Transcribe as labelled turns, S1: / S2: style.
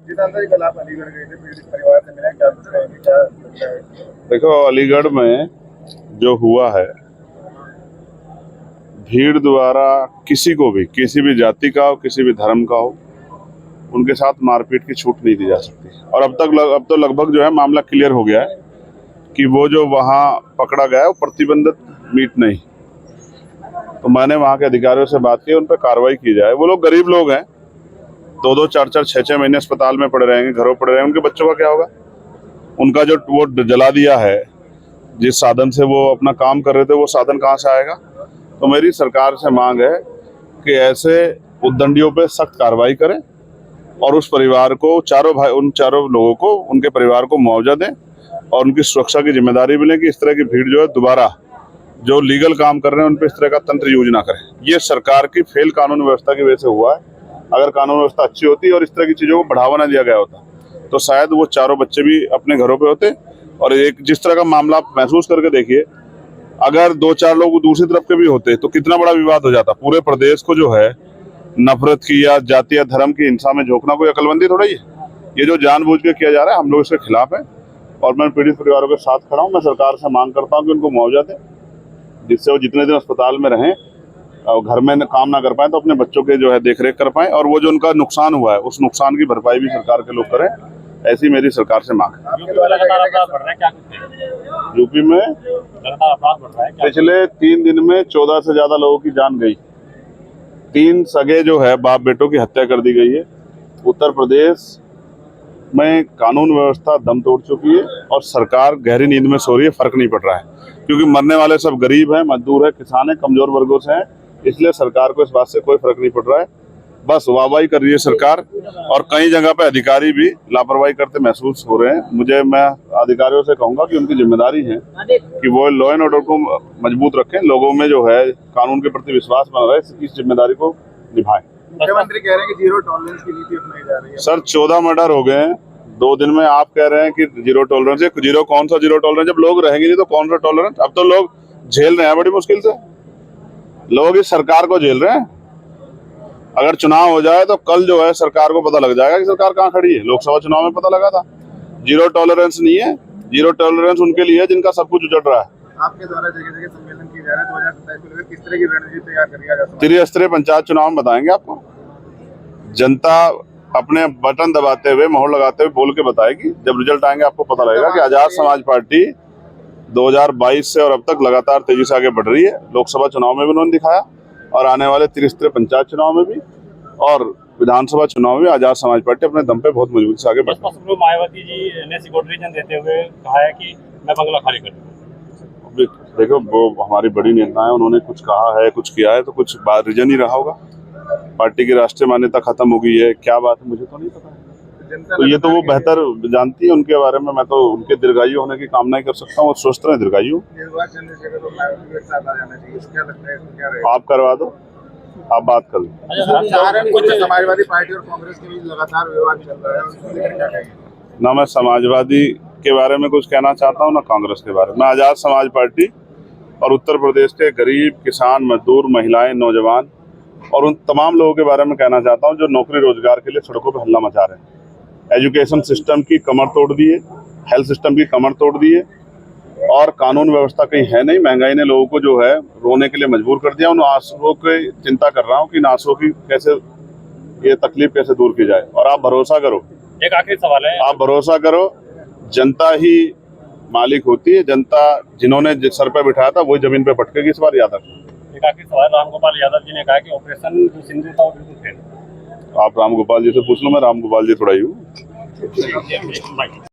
S1: कल आप अलीगढ़ गए थे, पीड़ित परिवार से मिले, क्या कुछ कहेंगे, क्या लगता है?
S2: देखो, अलीगढ़ में जो हुआ है, भीड़ द्वारा किसी को भी, किसी भी जाति का हो, किसी भी धर्म का हो, उनके साथ मारपीट की छूट नहीं दी जा सकती। और अब तो लगभग जो है मामला क्लियर हो गया है कि वो जो वहाँ पकड़ा गया है वो प्रतिबंधित मीट नहीं। तो मैंने वहाँ के अधिकारियों से बात की, उन पर कार्रवाई की जाए। वो लोग गरीब लोग हैं, 2-2, 4-4, 6-6 महीने अस्पताल में पड़े रहेंगे, घरों पड़े रहेंगे, उनके बच्चों का क्या होगा? उनका जो वो जला दिया है, जिस साधन से वो अपना काम कर रहे थे, वो साधन कहाँ से आएगा? तो मेरी सरकार से मांग है कि ऐसे उद्दंडियों पे सख्त कार्रवाई करें और उस परिवार को, उन चारों लोगों को, उनके परिवार को मुआवजा दें और उनकी सुरक्षा की जिम्मेदारी भी लें कि इस तरह की भीड़ जो है दोबारा जो लीगल काम कर रहे हैं उन पर इस तरह का तंत्र यूज ना करें। ये सरकार की फेल कानून व्यवस्था की वजह से हुआ है। अगर कानून व्यवस्था अच्छी होती और इस तरह की चीजों को बढ़ावा ना दिया गया होता तो शायद वो चारों बच्चे भी अपने घरों पे होते। और एक जिस तरह का मामला आप महसूस करके देखिए, अगर 2-4 लोग दूसरी तरफ के भी होते तो कितना बड़ा विवाद हो जाता। पूरे प्रदेश को जो है नफरत की या जाति या धर्म की हिंसा में झोंकना कोई अकलमंदी थोड़ा ही है। ये जो जानबूझ के किया जा रहा है, हम लोग इसके खिलाफ हैं और मैं पीड़ित परिवारों के साथ खड़ा हूँ। मैं सरकार से मांग करता हूँ कि उनको मुआवजा दें, जिससे वो जितने दिन अस्पताल में रहें और घर में काम ना कर पाए तो अपने बच्चों के जो है देखरेख कर पाए, और वो जो उनका नुकसान हुआ है उस नुकसान की भरपाई भी सरकार के लोग करें। ऐसी मेरी सरकार से मांग है। यूपी में पिछले 3 दिन में 14 से ज्यादा लोगों की जान गई। 3 सगे जो है बाप बेटों की हत्या कर दी गई है। उत्तर प्रदेश में कानून व्यवस्था दम तोड़ चुकी है और सरकार गहरी नींद में सो रही है। फर्क नहीं पड़ रहा है क्योंकि मरने वाले सब गरीब हैं, मजदूर हैं, किसान हैं, कमजोर वर्गों से हैं। इसलिए सरकार को इस बात से कोई फर्क नहीं पड़ रहा है। बस वाहवाही कर रही है सरकार और कई जगह पे अधिकारी भी लापरवाही करते महसूस हो रहे हैं। मैं अधिकारियों से कहूंगा कि उनकी जिम्मेदारी है कि वो लॉ एंड ऑर्डर को मजबूत रखें, लोगों में जो है कानून के प्रति विश्वास बना रहे, इस जिम्मेदारी को निभाएं।
S1: मुख्यमंत्री कह रहे हैं कि जीरो टॉलरेंस की नीति अपनाई जा रही है।
S2: सर, 14 मर्डर हो गए हैं 2 दिन में, आप कह रहे हैं कि जीरो टॉलरेंस है। जीरो कौन सा जीरो टॉलरेंस? जब लोग रहेंगे नहीं तो कौन सा टॉलरेंस? अब तो लोग झेल रहे हैं बड़ी मुश्किल से, लोग इस सरकार को झेल रहे हैं। अगर चुनाव हो जाए तो कल जो है सरकार को पता लग जाएगा कि सरकार कहाँ खड़ी है। लोकसभा चुनाव में पता लगा था। जीरो टॉलरेंस नहीं है, जीरो टॉलरेंस उनके लिए जिनका सब कुछ उजड़ रहा है।
S1: आपके द्वारा जगह जगह सम्मेलन किए जा रहे हैं, 2027 को लेकर किस तरह की रणनीति तैयार करिएगा?
S2: त्रिस्तरीय पंचायत चुनाव में बताएंगे आपको। जनता अपने बटन दबाते हुए, मोहर लगाते हुए बोल के बताएगी। जब रिजल्ट आएंगे आपको पता लगेगा कि आजाद समाज पार्टी 2022 से और अब तक लगातार तेजी से आगे बढ़ रही है। लोकसभा चुनाव में भी उन्होंने दिखाया और आने वाले त्रिस्तरीय पंचायत चुनाव में भी और विधानसभा चुनाव में आजाद समाज पार्टी अपने दम पे बहुत मजबूती से आगे बढ़ रही है।
S3: मायावती जी ने सिक्योरिटी रीजन देते हुए कहा है कि मैं बंगला खाली कर दूंगा।
S2: देखो, वो हमारी बड़ी नेता है, उन्होंने कुछ कहा है, कुछ किया है, तो कुछ बात रीजन ही रहा होगा। पार्टी की राष्ट्रीय मान्यता खत्म हो गई है, क्या बात है मुझे तो नहीं पता है। तो ये तो वो बेहतर जानती है उनके बारे में। मैं तो उनके दीर्घायु होने की कामना ही कर सकता हूँ। वो स्वस्थ रहे, दीर्घायु। आप करवा दो, आप बात कर लो।
S1: कुछ समाजवादी पार्टी और कांग्रेस के बीच लगातार विवाद चल रहा है, उसको लेकर क्या कहेंगे?
S2: ना मैं समाजवादी के बारे में कुछ कहना चाहता हूँ, ना कांग्रेस के बारे में। मैं आजाद समाज पार्टी और उत्तर प्रदेश के गरीब, किसान, मजदूर, महिलाएं, नौजवान और उन तमाम लोगों के बारे में कहना चाहता हूँ जो नौकरी रोजगार के लिए सड़कों पर हल्ला मचा रहे हैं। एजुकेशन सिस्टम की कमर तोड़ दी है, हेल्थ सिस्टम की कमर तोड़ दी है और कानून व्यवस्था कहीं है नहीं। महंगाई ने लोगों को जो है रोने के लिए मजबूर कर दिया। उन आंसुओं की चिंता कर रहा हूँ कि इन आंसुओं की कैसे, ये तकलीफ कैसे दूर की जाए। और आप भरोसा करो,
S3: एक आखिरी सवाल है,
S2: आप भरोसा करो, जनता ही मालिक होती है। जनता जिन्होंने सर पे बिठाया था वही जमीन पे भटकेगी। इस बार याद रखो।
S3: एक आखिरी सवाल, रामगोपाल यादव जी ने कहा कि ऑपरेशन जो सिंधु था वो बिल्कुल फेल।
S2: आप रामगोपाल जी से पूछ लो, मैं रामगोपाल जी थोड़ा ही हूँ।